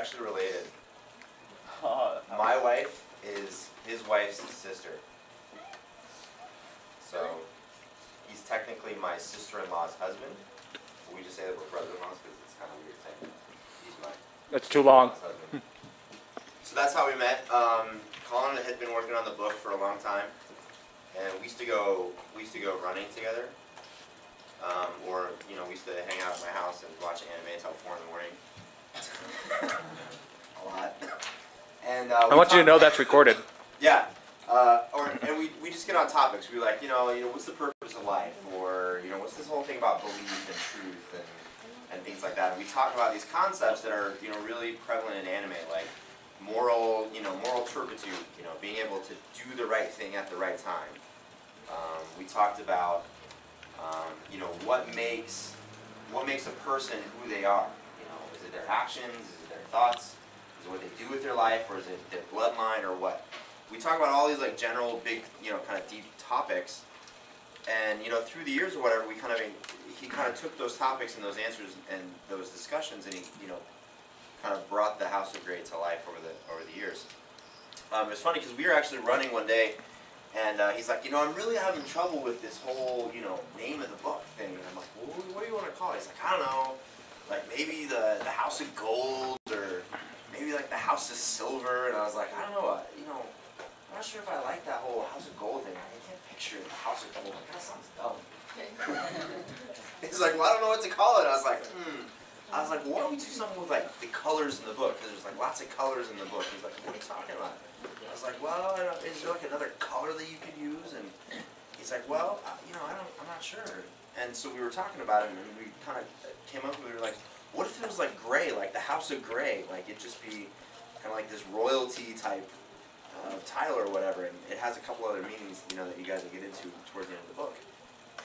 actually related. My wife is his wife's sister. So he's technically my sister-in-law's husband. We just say that we're brother-in-laws because it's kind of weird saying he's my. That's too long. Husband. So that's how we met. Collin had been working on the book for a long time, and we used to go running together. Or we used to hang out at my house and watch anime until 4 in the morning. A lot. And I want you to know that's recorded. Yeah. And we just get on topics. We like, what's the purpose of life? Or, what's this whole thing about belief and truth and things like that. And we talk about these concepts that are, really prevalent in anime, like moral turpitude, being able to do the right thing at the right time. We talked about, what makes a person who they are. Is it their actions? Is it their thoughts? Is it what they do with their life, or is it their bloodline, or what? We talk about all these like general, big, kind of deep topics, and through the years or whatever, he kind of took those topics and those answers and those discussions, and he, kind of brought the House of Grey to life over the years. It's funny because we were actually running one day, and he's like, I'm really having trouble with this whole, name of the book thing. And I'm like, well, what do you want to call it? He's like, I don't know, like maybe the House of Gold, or maybe like the House of Silver. And I was like, I don't know, I'm not sure if I like that whole House of Gold thing. I can't picture the House of Gold. That sounds dumb. He's like, well, I don't know what to call it. I was like, why don't we do something with like the colors in the book? Because there's like lots of colors in the book. He's like, what are you talking about? I was like, well, is there like another color that you could use? And he's like, well, I'm not sure. And so we were talking about it, and we kind of came up with, we were like, what if it was like gray, like the House of Grey? Like it'd just be kind of like this royalty type title or whatever. And it has a couple other meanings, that you guys will get into towards the end of the book.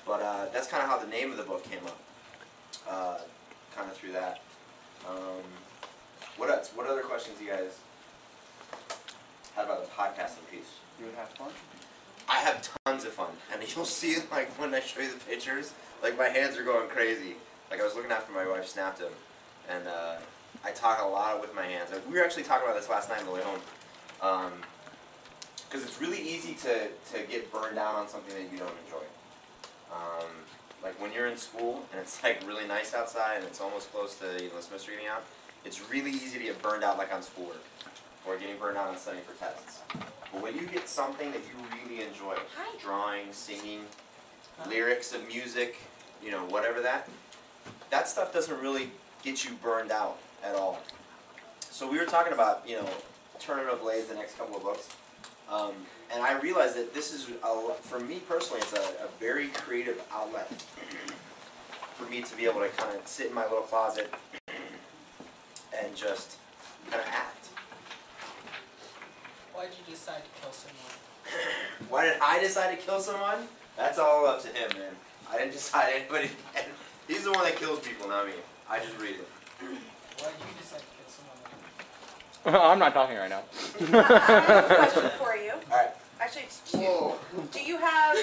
But that's kind of how the name of the book came up. Kind of through that. What else? What other questions you guys had about the podcasting piece? You would have fun? I have tons of fun, and you'll see like when I show you the pictures, like my hands are going crazy. Like I was looking after my wife snapped him, and I talk a lot with my hands. We were actually talking about this last night on the way home, because it's really easy to get burned out on something that you don't enjoy. Like when you're in school and it's like really nice outside and it's almost close to the semester getting out, it's really easy to get burned out like on schoolwork or getting burned out on studying for tests. But when you get something that you really enjoy, drawing, singing, lyrics of music, whatever that stuff doesn't really get you burned out at all. So we were talking about, Tournament of Blades, the next couple of books. And I realized that this is, for me personally, it's a very creative outlet for me to be able to kind of sit in my little closet and just kind of act. Why did you decide to kill someone? Why did I decide to kill someone? That's all up to him, man. I didn't decide anybody. He's the one that kills people, not me. I just read it. Why did you decide to kill someone? I'm not talking right now. I have a question for you. All right. Actually, it's two. Whoa. Do you have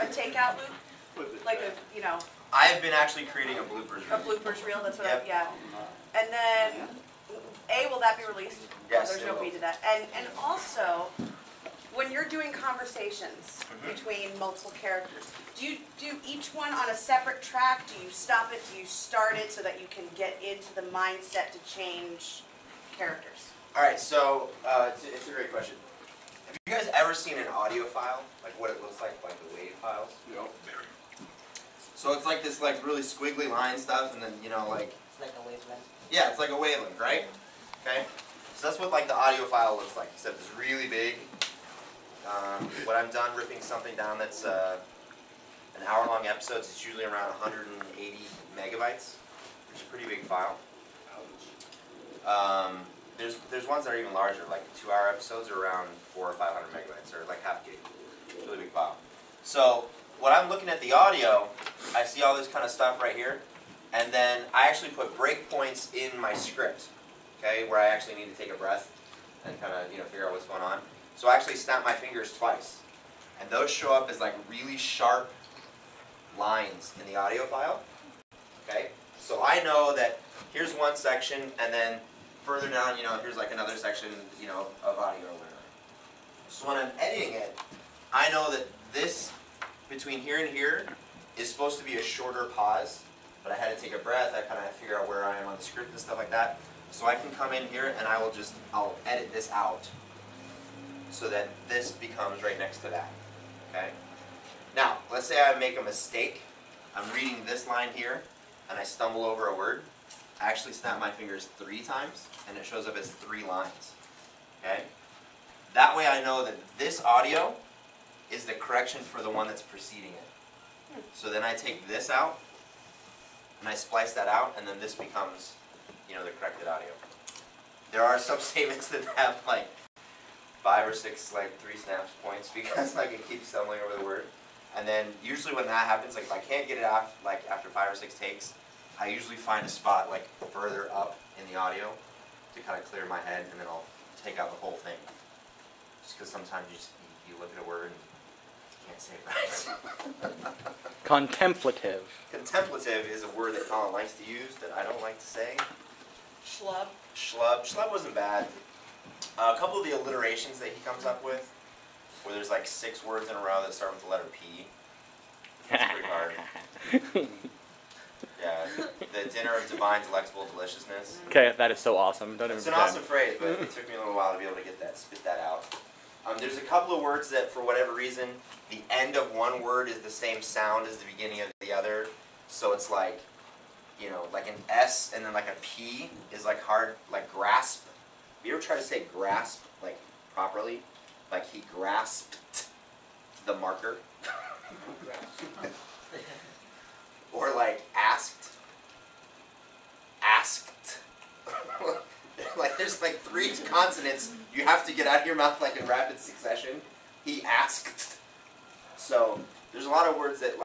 a takeout loop? Like I have been actually creating a bloopers reel. a bloopers reel? That's what Yep. yeah. And then, A, will that be released? Yes, There's it no will. B to that. And also, when you're doing conversations between multiple characters, do you do each one on a separate track? Do you stop it? Do you start it so that you can get into the mindset to change characters? All right, so it's a great question. Have you guys ever seen an audio file, like what it looks like the WAV files? No. So it's like this really squiggly line stuff, and then like It's like a wavelength. yeah, it's like a wavelength, right? Okay. So that's what like the audio file looks like. Except it's really big. When I'm done ripping something down that's an hour-long episode, it's usually around 180 megabytes, which is a pretty big file. There's ones that are even larger, like 2-hour episodes are around 400 or 500 megabytes, or like half gig. It's a really big file. So when I'm looking at the audio, I see all this kind of stuff right here, and then I actually put breakpoints in my script, okay, where I actually need to take a breath and kind of figure out what's going on. So I actually snap my fingers twice, and those show up as like really sharp lines in the audio file. Okay, so I know that here's one section, and then further down, here's like another section, of audio or whatever. So when I'm editing it, I know that this, between here and here, is supposed to be a shorter pause, but I had to take a breath, I kind of figure out where I am on the script and stuff like that. So I can come in here and I'll edit this out so that this becomes right next to that, okay? Now, let's say I make a mistake. I'm reading this line here and I stumble over a word. I actually snap my fingers 3 times and it shows up as 3 lines, okay? That way I know that this audio is the correction for the one that's preceding it. So then I take this out and I splice that out, and then this becomes, the corrected audio. There are some statements that have like 5 or 6, 3 snaps points because it keeps stumbling over the word. And then usually when that happens, if I can't get it off after 5 or 6 takes, I usually find a spot further up in the audio to kind of clear my head, and then I'll take out the whole thing. Just because sometimes you look at a word and you can't say it right. Contemplative. Contemplative is a word that Collin likes to use that I don't like to say. Schlub. Schlub wasn't bad. A couple of the alliterations that he comes up with, where there's 6 words in a row that start with the letter P. That's pretty hard. Yeah, the dinner of divine, delectable deliciousness. Okay, that is so awesome. Don't even It's an pretend. awesome phrase, but it took me a little while to be able to spit that out. There's a couple of words that, for whatever reason, the end of one word is the same sound as the beginning of the other. So it's like an S and then a P is hard, grasp. Have you ever tried to say grasp, properly? He grasped the marker? Or asked. Asked. There's 3 consonants you have to get out of your mouth in rapid succession. He asked. So there's a lot of words that